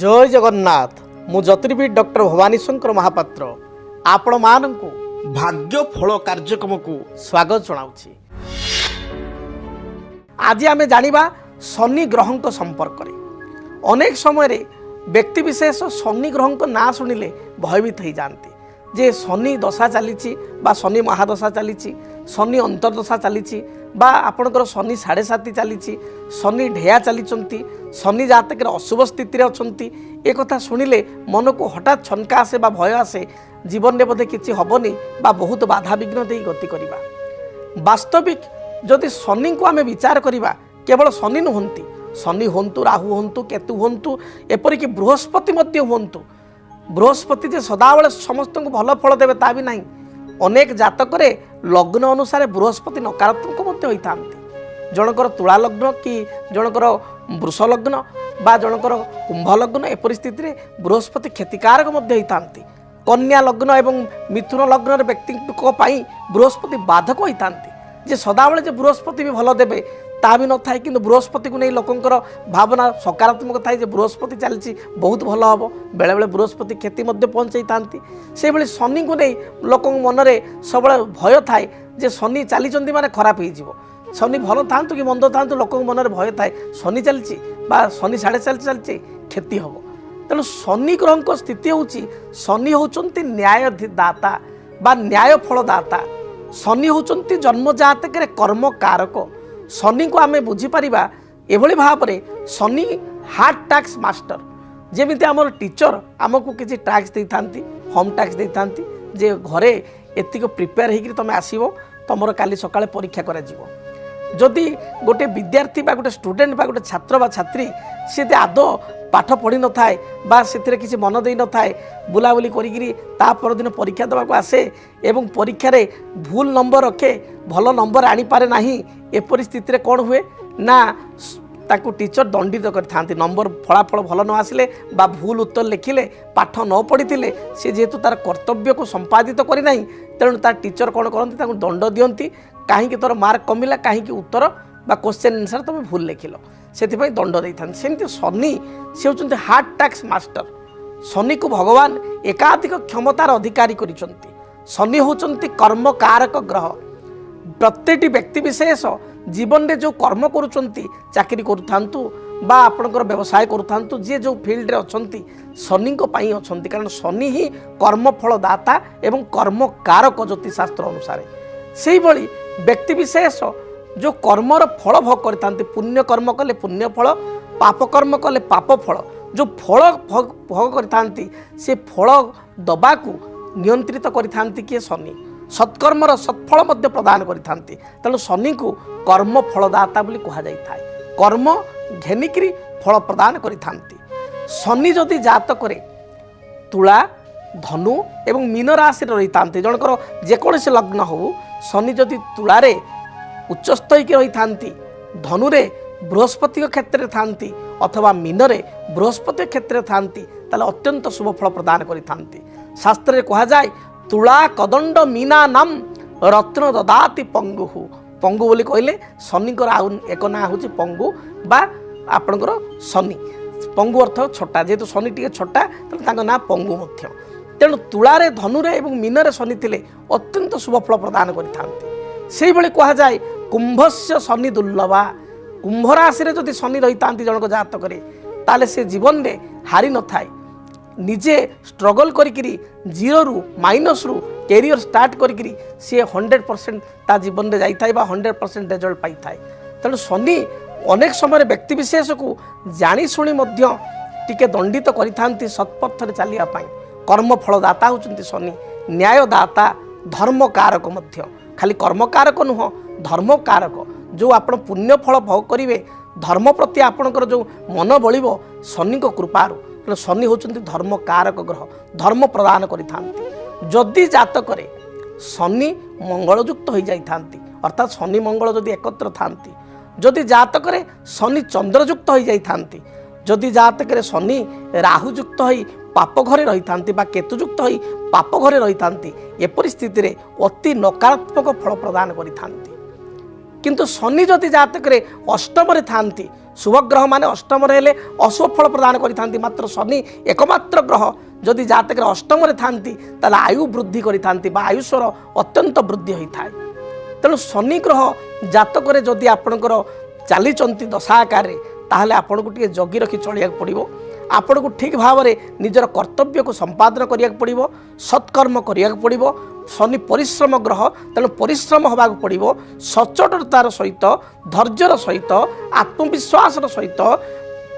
जय जगन्नाथ मु ज्योतिर्विद डॉक्टर भवानी शंकर महापात्र आपण मानकु भाग्य फल कार्यक्रम को स्वागत जनाउछि। आज आमे जानिबा शनि ग्रहं संपर्क रे। अनेक समय रे व्यक्ति विशेष शनि ग्रहं ना शुणिले भयभीत हो जाती जे शनि दशा चली बा शनि महादशा चली शनि अंतर्दशा चली बा आपणकर शनि 7.5 चली शनि ढेया चली शनि जातक अशुभ स्थित अच्छा एक कथा शुणिले मन को हठात छनका आसे बा भय आसे जीवन में बोधे किसी हेनी बा बहुत बाधा विघ्न दे गति करवा। वास्तविक जदि शनि को आम विचार करवा केवल शनि नुहंती शनि हूँ राहु हूँ केतु हूँ एपरिक बृहस्पति हूँ बृहस्पति जे सदाबले समस्त को भल फल देवे ता भी नहीं। अनेक जातक लग्न अनुसार बृहस्पति नकारात्मक होता जनकर तुला लग्न कि जनकर वृष लग्न बा जनकर कुंभ लग्न ए परिस्थिति रे बृहस्पति क्षतिकारक होता कन्या लग्न एवं मिथुन लग्न व्यक्ति बृहस्पति बाधक होता जे सदाबले बृहस्पति भी भल देवे ता भी न थाए कि बृहस्पति को नहीं लोकंकर भावना सकारात्मक थाए जे बृहस्पति चलती बहुत भल हम बेले बेले बृहस्पति क्षति पहुँचाई था से भाई शनि को नहीं लोक मन में सब भय थाए जे शनि चली माने खराब हो शनि भल था कि मंद था लोक मन में भय थाए शनि चलती शनि 4.5 चलती क्षति हम तेणु शनि ग्रह स्थिति हूँ शनि होती न्यायदाता बा न्याय फलदाता शनि होती जन्मजातक कर्म कारक शनि को आम बुझीपर एभली भाव में शनि हार्ड टैक्स मास्टर जमी आम टीचर आमको किसी टैक्स दे था होम टैक्स दे था जे घरे एतिक प्रिपेयर होकर तुम आसो तुम काली सकाଳେ परीक्षा करा जदि गोटे विद्यार्थी बा गोटे स्टूडेंट बा गोटे छात्र बा छात्री सी आदौ पाठ पढ़ी न थाए बा से किसी मन दे न थाए बुलाबुली करी परदिन परीक्षा देवा को आसे एवं परीक्षा रे भूल नंबर रखे भल नंबर आनी पारे नाही ए परिस्थिति रे कौन हुए ना ताकू टीचर दंडित करते नंबर फलाफल भल न आसिले बा भूल उत्तर लिखिले पाठ न पढ़ी सी जेहेतु तार कर्तव्य को संपादित करना तेणु तार टीचर कौन करती दंड दियंती कहीं तोर मार्क कमिला कहीं उत्तर बा क्वेश्चन आंसर तुम भूल लिखिल से दंड दे था सेमती शनि सी होती हार्ड टैक्स मास्टर शनि को भगवान एकाधिक क्षमतार अधिकारी करिसंती शनि होती कर्म कारक ग्रह प्रत्येक व्यक्ति विशेष जीवन में जो कर्म करुँच चाकरी करूँ बा आपणकर व्यवसाय करूँ जी जो फील्ड रे अच्छी शनि अच्छा कारण शनि ही कर्मफल दाता एवं कर्म कारक ज्योतिषशास्त्र अनुसार से भली व्यक्ति विशेष जो कर्मर फल भोग करते पुण्य कर्म कले पुण्य फल पाप कर्म कले पाप फल जो फल भोग करते से फल दबा को नियंत्रित करते किए शनि सत्कर्मर सत्फल मध्य प्रदान करते तेणु शनि को कर्म फलदाता बोली कहा जाय थाए कर्म घेनिकी फल प्रदान करते शनि जदि जातक तुला धनु एवं मीन राशि रही था जनकर जेकोसी लग्न हो शनि जदि तुलारे उच्चस्थ रही था धनुरे बृहस्पति क्षेत्र था अथवा मीनरे बृहस्पति क्षेत्र था अत्यंत शुभ फल प्रदान करते शास्त्र में कह जाए तुला कदंड मीना नाम रत्न ददाति पंगु पंगु बोली कहले शनि एक ना हूँ पंगु बा आपणकर शनि पंगु अर्थ छोटा जेहेतु शनि टी छोटा तो ना पंगु मध्य तेणु तुलारे धनुरे एवं मीनरे शनि थिले अत्यंत शुभ फल प्रदान करते कह जाए कुंभस्य शनि दुर्लभा कुंभ राशि रे जदि शनि रही था जनक जातक ताले से जीवन में हारी न थाए निजे स्ट्रगल करी जीरो रु माइनस रु कैरियर स्टार्ट करी सी 100% ता जीवन में जाई थाए बा 100% रिजल्ट पाई थाए तेणु शनि अनेक समय व्यक्ति विशेष को जानी शुणी मध्य टिके दंडित करिथांती सत्पथ रे चलिया पाई कर्म फलदाता होचंती शनि न्यायदाता धर्म कारक मध्य खाली कर्म कारक नुह धर्म कारक जो आपण पुण्य फल भोग करेंगे धर्म प्रति आपणकर जो मन बलिबो शनि को कृपारू तेणु शनि होचंती धर्म कारक ग्रह धर्म प्रदान करिथांती जदि जातक शनि मंगलयुक्त हो जाइथांती अर्थात शनि मंगल जदि एकत्र थांती जदि जातक शनि चंद्रयुक्त हो जाइथांती जदि जातक शनि राहुयुक्त हो पाप घरे रही था केतुयुक्त हो पाप घरे रही था ए परिस्थिति रे अति नकारात्मक फल प्रदान करि थांती किंतु शनि जदि जातक अष्टम थांती शुभ ग्रह माने अष्टम हेले अशुभ फल प्रदान करि मात्र शनि एकमात्र ग्रह जदि जातक अष्टम थांती ताले आयु वृद्धि करि आयुष्वर अत्यंत वृद्धि होता है। तेणु शनि ग्रह जातक जदि आपणकर चली दशा आकार ताहले आपन को टे जगी रखी चलिया पड़ो। आपन को ठीक भाव में निजर कर्तव्य को संपादन करिया पड़ो, सत्कर्म करिया पड़ो। शनि परिश्रम ग्रह तेणु परिश्रम होगा पड़ो, सचोटतार सहित धैर्यर सहित आत्मविश्वासर सहित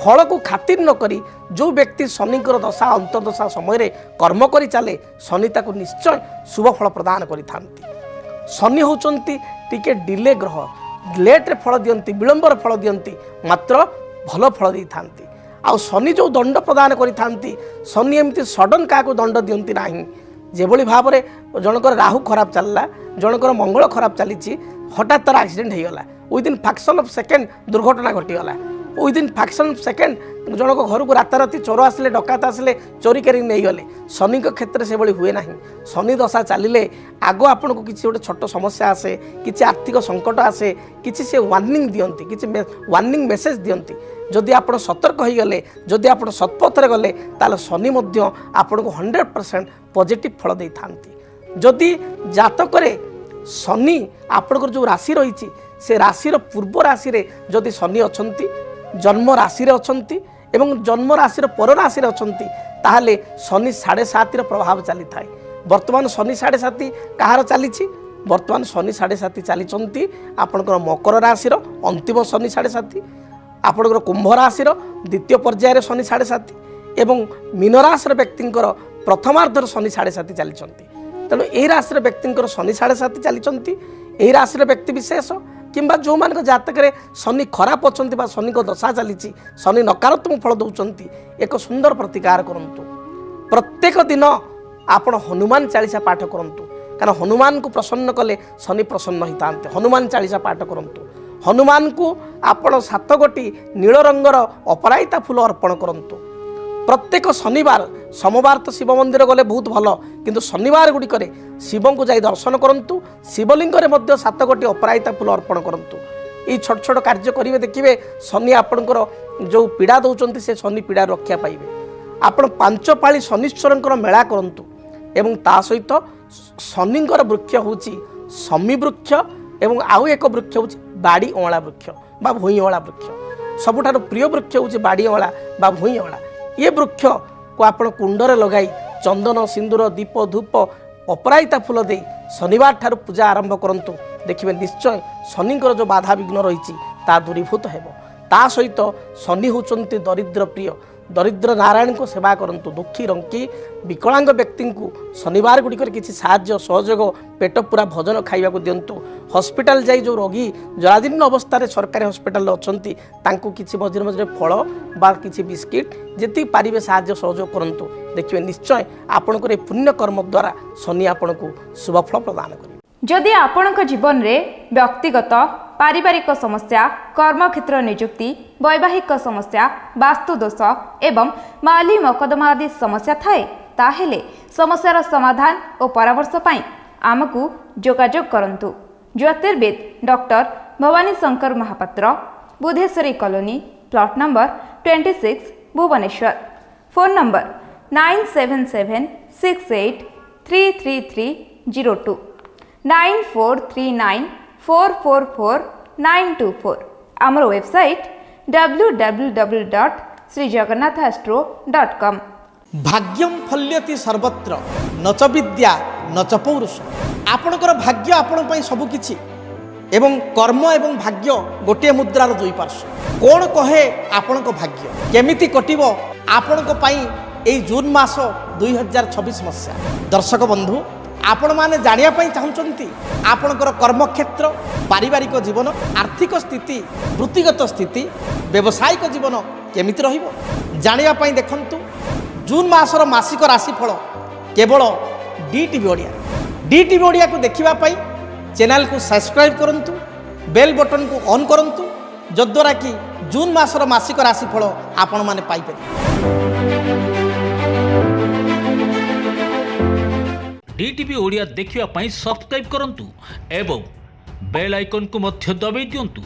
फल को खातिर न करी जो व्यक्ति शनिकर दशा अंतर्दशा समय कर्म करी चले शनि ताको निश्चय शुभ फल प्रदान करि थांती। शनि होचंती टिके डिले ग्रह, लेट्रे फल दियंती, विलंबर फल दियंती, मात्र भल फल दी थांती। आ शनि जो दंड प्रदान करि थांती शनि एमती सडन क्या दंड दियंती नाही। जेभली भाव में जनकर राहु खराब चलला, जनकर मंगल खराब चली, हठात तार एक्सीडेंट होगला, विदिन फ्रैक्शन ऑफ सेकेंड दुर्घटना घटीगला, विदिन फ्रैक्शन ऑफ सेकेंड जनक घर को राताराति चोर आसिले डकात आसिले चोरी कर नहीं गले। शनि क्षेत्र से भली हुए ना। शनि दशा चलिले आग आपन को किसी गोटे छोट समस्या आसे, किसी आर्थिक संकट आसे, किसी से वार्निंग दियंती, किसी वार्निंग मेसेज दियंती। जदि आप सतर्क हो गले, जदि आप सत्पथरे गले ताले शनि मध्य आपन को 100% पॉजिटिव फल दे थांती। जदि जातक शनि आपन जो राशि रही से राशिर पूर्व राशि रे जदि शनि अछंती, जन्म राशि रे अछंती एवं जन्म राशि पर राशि रे अछंती ताहले शनि 7.5 प्रभाव चली थाए। वर्तमान शनि 7.5 कहार चली, वर्तमान शनि 7.5 चली आपणकर मकर राशि अंतिम शनि 7.5, आपणकर कुंभ राशि द्वितीय पर्यायर शनि 7.5 एवं मीन राशि व्यक्तिंकर प्रथमार्धर शनि 7.5 चली। तेणु यही राशि व्यक्तिंकर शनि 7.5 चली। यही राशि व्यक्ति विशेष किंबा जो मान जातक शनि खराब अच्छा शनि को दशा चली, शनि नकारात्मक फल दौरान एक सुंदर प्रतिकार करंतु। प्रत्येक दिन आपण हनुमान चालीसा पाठ करंतु, कारण हनुमान को प्रसन्न कले शनि प्रसन्न होता। हनुमान चालीसा पाठ करंतु। हनुमान को आपण 7 गोटी नील रंगर अपराजिता फूल अर्पण करंतु। प्रत्येक शनिवार, सोमवार तो शिव मंदिर गले बहुत भल, किंतु शनिवार गुड़िक शिव को जाई दर्शन करंतु। शिवलिंग में 7 गोटी अपराजिता फूल अर्पण करंतु। ये छोट छोट कार्य करेंगे देखिए शनि आपणकर जो पीड़ा दौरान से शनि पीड़ा रक्षा पाइबे। आपण 5 पाली शनिश्वर मेला करंतु एवं ता सहित शनिंकर वृक्ष होची शमी वृक्ष एवं आउ एक वृक्ष होची बाड़ी अँला वृक्ष बा भूई अँला वृक्ष। सबुठार प्रिय वृक्ष होची बाड़ी अँला बा भूई अँला। ये वृक्ष को आपण कुंडरे लगाई चंदन सिंदूर दीप धूप अपराजिता फूल दे शनिवार ठार पूजा आरंभ करंतु। देखिए निश्चय शनिंकर जो बाधा विघ्न रही ता दूरीभूत हेब। ता सहित शनि होचंती दरिद्र प्रिय। दरिद्र नारायण को सेवा करंतु। दुखी रंकी विकलांग व्यक्ति को शनिवार गुड़िक किसी साहाय्य सहयोग पेट पूरा भोजन खाइबा को दिंतु। हॉस्पिटल जाई जो रोगी जराजीर्ण अवस्था सरकारी हॉस्पिटल अच्छी तांको किसी मझे मझे फल बा किसी बिस्किट जी पारे साहाय्य सहयोग करंतु। देखिए निश्चय आपणकर पुण्य कर्म द्वारा शनि आपण को शुभ फल प्रदान करे। जदि आपणक जीवन में व्यक्तिगत पारिवारिक समस्या, कर्मक्षेत्र नियुक्ति, वैवाहिक समस्या, वास्तु दोष एवं माली मकदमा आदि समस्या थाए ताहेले समस्यार समाधान और परामर्श पाई आमको जोगाजोग करंतु। ज्योतिर्विद doctor Bhabani Shankar Mahapatra, Budheswari colony, plot number 26, Bhubaneswar. Phone number 9776833302 9439444924। आमर वेबसाइट www.srijagannathastro.com। भाग्यम फल्यति सर्वत्र न च विद्या न च पौरुष। आपणकर भाग्य आपण पई सब किछि एवं कर्म एवं भाग्य गोटे मुद्रार दुई पार्श्व। कौन कहे आपणक भाग्य केमिति कटिबो आपणक पई एई जून मास 2026 मसीहा। दर्शक बंधु आपण माने जानिया पई चाहुचंती आपणकर कर्मक्षेत्र, पारिवारिक जीवन, आर्थिक स्थिति, वृत्तिगत स्थिति, व्यावसायिक जीवन केमिति रहिबो जानिया पई देखंतु जून मासर मासिक राशिफल केवल DTV ओडिया। DTV ओडिया को देखिबा पई चैनल को सब्सक्राइब करंतु, बेल बटन को ऑन करंतु, जद्वारा कि जून मासर मासिक राशिफल आपण माने पाई परिबे। DTV ओडिया देखिबा पई सब्सक्राइब करंतु एवं ବେଲ୍ ଆଇକନ୍କୁ ମଧ୍ୟ ଦବାଇ ଦିଅନ୍ତୁ